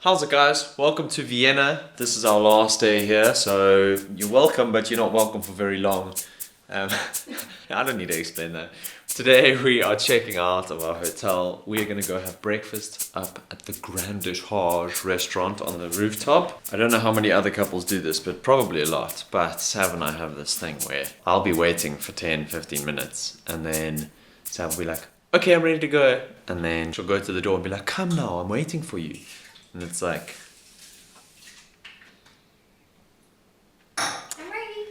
How's it, guys? Welcome to Vienna. This is our last day here, so you're welcome, but you're not welcome for very long. I don't need to explain that. Today we are checking out of our hotel. We are going to go have breakfast up at the Grande Charge restaurant on the rooftop. I don't know how many other couples do this, but probably a lot. But Sav and I have this thing where I'll be waiting for 10-15 minutes, and then Sav will be like, okay, I'm ready to go. And then she'll go to the door and be like, come now, I'm waiting for you. And it's like, I'm ready.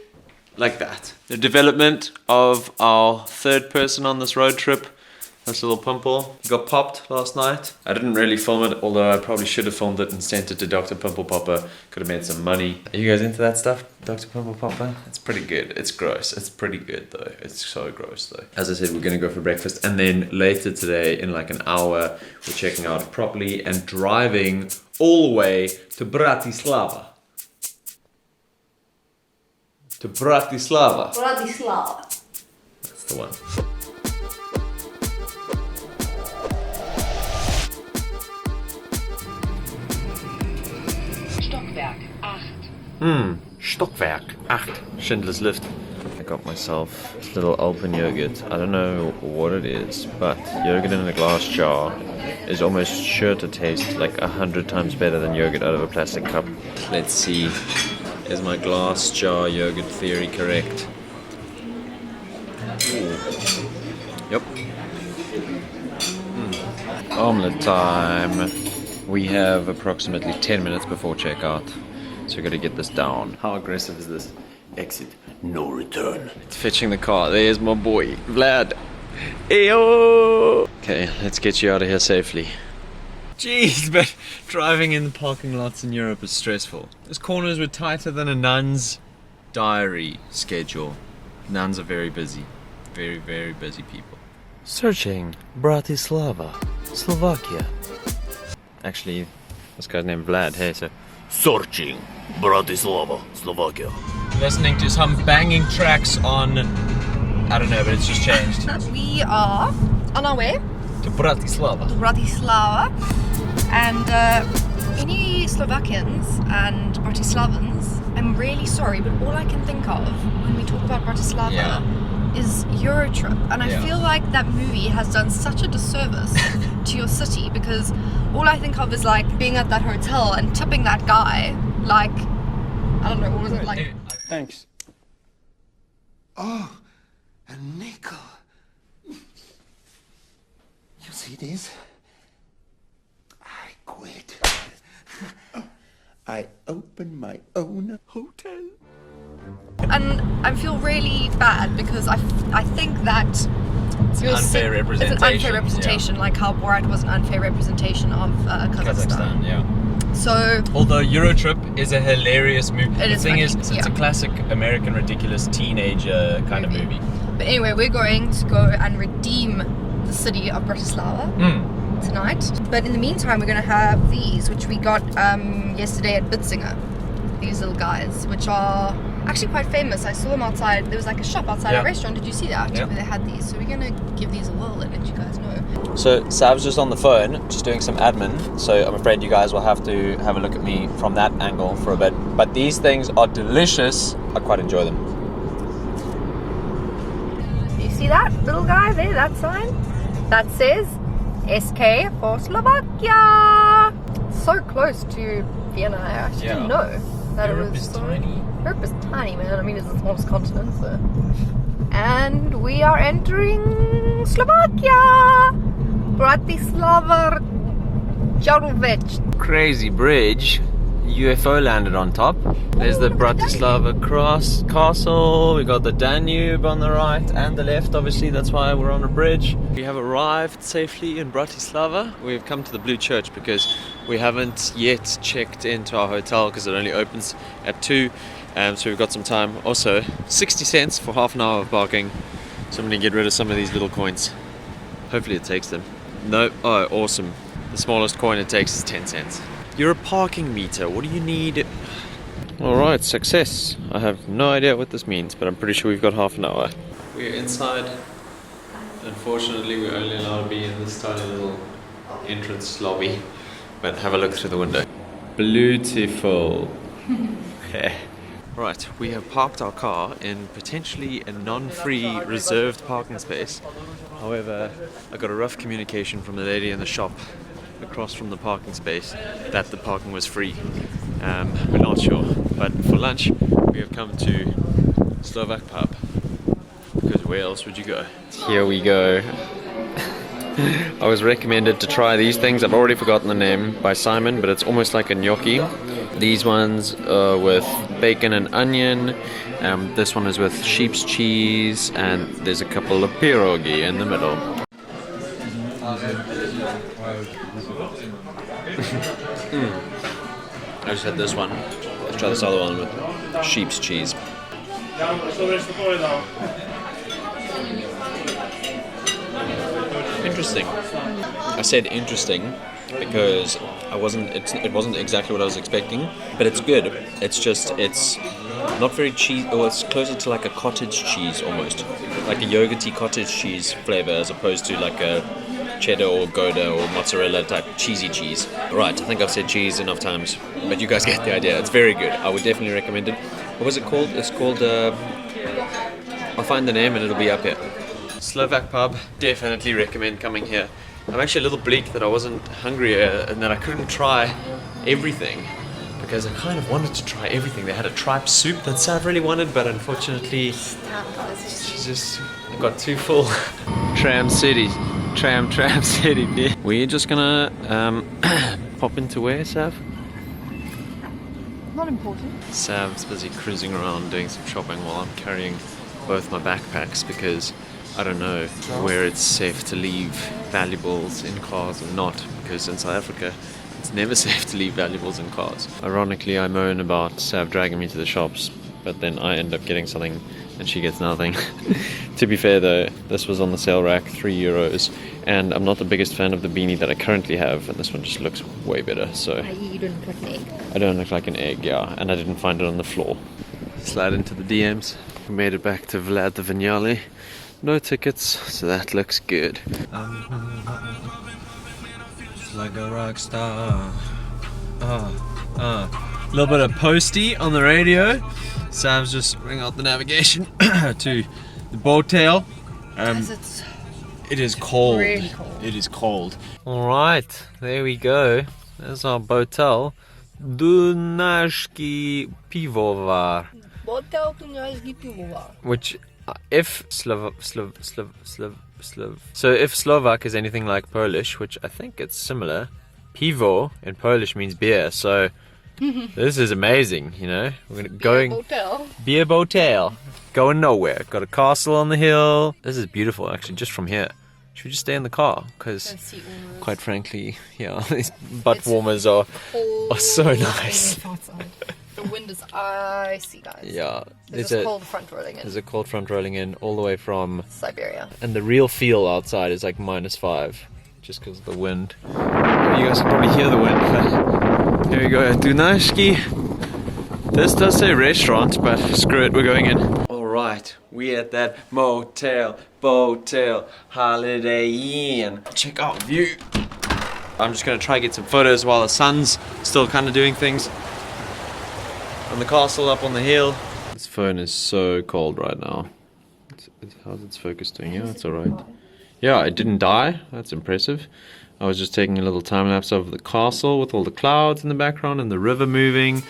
Like that. The development of our third person on this road trip. This little pimple. He got popped last night. I didn't really film it, although I probably should have filmed it and sent it to Dr. Pimple Popper. Could have made some money. Are you guys into that stuff, Dr. Pimple Popper? It's pretty good. It's gross. It's pretty good though. It's so gross though. As I said, we're gonna go for breakfast, and then later today, in like an hour, we're checking out properly and driving all the way to Bratislava. To Bratislava. Bratislava. That's the one. Stockwerk 8. Stockwerk 8. Schindler's Lift. I got myself this little open yogurt. I don't know what it is, but yogurt in a glass jar is almost sure to taste like 100 times better than yogurt out of a plastic cup. Let's see. Is my glass jar yogurt theory correct? Ooh. Yep. Omelette time. We have approximately 10 minutes before checkout, so we gotta get this down. How aggressive is this? Exit, no return. It's fetching the car. There's my boy, Vlad. Ayo! Okay, let's get you out of here safely. Jeez, but driving in the parking lots in Europe is stressful. Those corners were tighter than a nun's diary schedule. Nuns are very busy. Very, very busy people. Searching Bratislava, Slovakia. Actually, this guy's named Vlad, hey, so... Searching Bratislava, Slovakia. Listening to some banging tracks on... I don't know, but it's just changed. We are on our way To Bratislava. to Bratislava, and any Slovakians and Bratislavans, I'm really sorry, but all I can think of when we talk about Bratislava is Eurotrip, and I feel like that movie has done such a disservice to your city, because all I think of is like being at that hotel and tipping that guy like, I don't know, what was it like? Thanks. Oh, a nickel. You see this? I quit. I opened my own hotel. And I feel really bad because I think that It's an unfair representation. It's an unfair representation, like how Borat was an unfair representation of Kazakhstan. Yeah. So, although Eurotrip is a hilarious movie. It The is thing funny, is, it's a classic American ridiculous teenager kind of movie. but anyway, we're going to go and redeem the city of Bratislava tonight. But in the meantime, we're going to have these, which we got yesterday at Bitzinger. These little guys, which are actually quite famous. I saw them outside. There was like a shop outside a restaurant. Did you see that? Yeah. Where they had these. So we're gonna give these a whirl and let you guys know. So Sav's just on the phone, just doing some admin. So I'm afraid you guys will have to have a look at me from that angle for a bit. But these things are delicious. I quite enjoy them. You see that little guy there? That sign? That says SK for Slovakia. So close to Vienna. I actually didn't know that Europe it was is so tiny. Europe is tiny, man. I mean, it's the smallest continent, so. And we are entering Slovakia! Bratislava Jarlovec. Crazy bridge. UFO landed on top. There's the Bratislava Castle. We got the Danube on the right and the left, obviously. That's why we're on a bridge. We have arrived safely in Bratislava. We've come to the Blue Church because we haven't yet checked into our hotel because it only opens at 2. So we've got some time. Also, 60 cents for half an hour of parking. So I'm going to get rid of some of these little coins. Hopefully it takes them. No, oh, awesome. The smallest coin it takes is 10 cents. You're a parking meter. What do you need? Alright, success. I have no idea what this means, but I'm pretty sure we've got half an hour. We're inside. Unfortunately, we're only allowed to be in this tiny little entrance lobby. But have a look through the window. Beautiful. Right, we have parked our car in potentially a non-free reserved parking space. However, I got a rough communication from the lady in the shop across from the parking space that the parking was free. We're not sure, but for lunch we have come to Slovak pub, because where else would you go? Here we go. I was recommended to try these things. I've already forgotten the name, by Simon, but it's almost like a gnocchi. These ones are with bacon and onion. This one is with sheep's cheese, and there's a couple of pierogi in the middle. I just had this one. Let's try this other one with sheep's cheese. Interesting. I said interesting because it wasn't exactly what I was expecting, but it's good. It's not very cheese, or it's closer to like a cottage cheese almost, like a yogurty cottage cheese flavor as opposed to like a cheddar or Gouda or mozzarella type cheesy cheese. Right, I think I've said cheese enough times, but you guys get the idea. It's very good. I would definitely recommend it. What was it called? It's called I'll find the name and it'll be up here. Slovak pub, definitely recommend coming here. I'm actually a little bleak that I wasn't hungrier and that I couldn't try everything, because I kind of wanted to try everything. They had a tripe soup that Sav really wanted, but unfortunately she just got too full. Tram City. Tram City. We're just gonna pop into where, Sav? Not important. Sav's busy cruising around doing some shopping while I'm carrying both my backpacks, because I don't know where it's safe to leave valuables in cars or not, because in South Africa it's never safe to leave valuables in cars. Ironically, I moan about Sav dragging me to the shops, but then I end up getting something and she gets nothing. To be fair though, this was on the sale rack, €3, and I'm not the biggest fan of the beanie that I currently have, and this one just looks way better. So You don't look like an egg. I don't look like an egg, yeah, and I didn't find it on the floor. Slide into the DMs. We made it back to Vlad the Vignale. No tickets, so that looks good. It's like a rock star. Little bit of posty on the radio. Sam's just ring out the navigation to the Botel. It is cold. Really cold. It is cold. Alright, there we go. There's our Botel. Dunajski pivovar. Botel Dunajski pivovar. Which, if if Slovak is anything like Polish, which I think it's similar, pivo in Polish means beer. So this is amazing, you know. We're going beer Botel, going nowhere. Got a castle on the hill. This is beautiful, actually. Just from here, should we just stay in the car? Because, quite frankly, yeah, these butt warmers are so nice. The wind is icy, guys. Yeah, There's a cold front rolling in. There's a cold front rolling in all the way from Siberia. And the real feel outside is like -5, just because of the wind. You guys can probably hear the wind. Here we go, Dunajski. This does say restaurant, but screw it, we're going in. Alright, we at that motel, Botel, Holiday Inn. Check out view. I'm just gonna try get some photos while the sun's still kind of doing things. And the castle up on the hill. This phone is so cold right now. How's its focus doing? Yeah, it's alright. Yeah, it didn't die. That's impressive. I was just taking a little time lapse of the castle with all the clouds in the background and the river moving.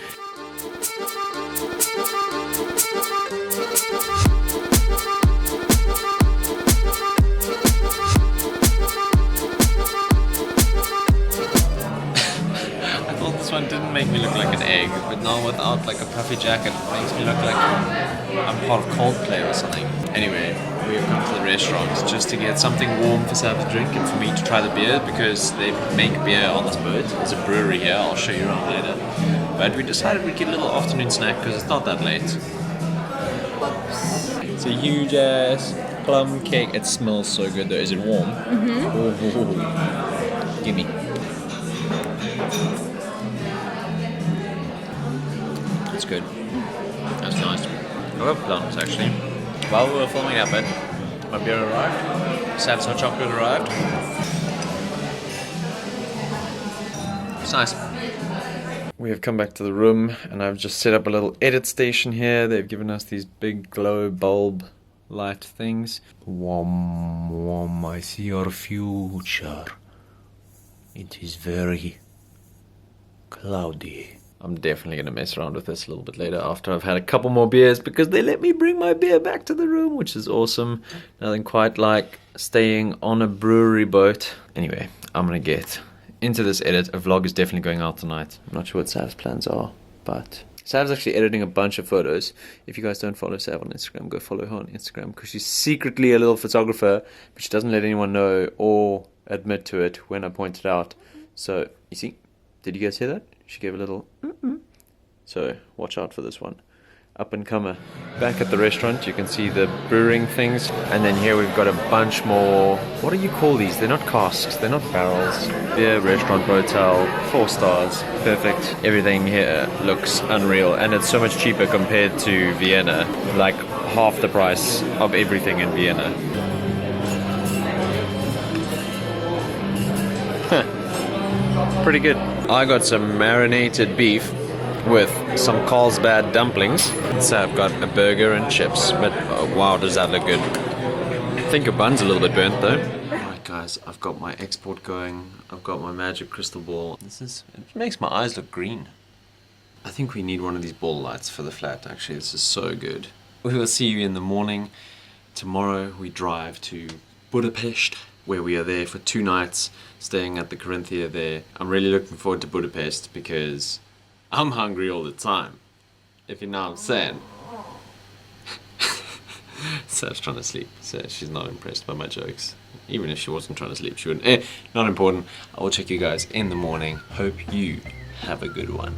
Didn't make me look like an egg, but now without like a puffy jacket it makes me look like I'm part of Coldplay or something. Anyway, we have come to the restaurant just to get something warm for Sam to drink and for me to try the beer, because they make beer on this boat. There's a brewery here, I'll show you around later. But we decided we'd get a little afternoon snack because it's not that late. It's a huge ass plum cake. It smells so good though. Is it warm? Oh. Gimme. It's good. That's nice. I love plums actually. While we were filming that bit, my beer arrived. Sav's hot chocolate arrived. It's nice. We have come back to the room and I've just set up a little edit station here. They've given us these big glow bulb light things. Wom, I see your future. It is very cloudy. I'm definitely going to mess around with this a little bit later after I've had a couple more beers, because they let me bring my beer back to the room, which is awesome. Nothing quite like staying on a brewery boat. Anyway, I'm going to get into this edit. A vlog is definitely going out tonight. I'm not sure what Sav's plans are, but Sav's actually editing a bunch of photos. If you guys don't follow Sav on Instagram, go follow her on Instagram, because she's secretly a little photographer, but she doesn't let anyone know or admit to it when I point it out. So, you see, did you guys hear that? She gave a little So, watch out for this one. Up and comer. Back at the restaurant, you can see the brewing things. And then here we've got a bunch more. What do you call these? They're not casks, they're not barrels. Beer, restaurant, Botel, 4 stars. Perfect. Everything here looks unreal. And it's so much cheaper compared to Vienna. Like half the price of everything in Vienna. Pretty good. I got some marinated beef with some Carlsbad dumplings. So I've got a burger and chips, but wow, does that look good. I think your bun's a little bit burnt though. Alright guys, I've got my export going. I've got my magic crystal ball. It makes my eyes look green. I think we need one of these ball lights for the flat actually. This is so good. We will see you in the morning. Tomorrow we drive to Budapest, where we are there for 2 nights, staying at the Corinthia there. I'm really looking forward to Budapest because I'm hungry all the time, if you know what I'm saying. Sav's trying to sleep, so she's not impressed by my jokes. Even if she wasn't trying to sleep, she wouldn't. Not important. I will check you guys in the morning. Hope you have a good one.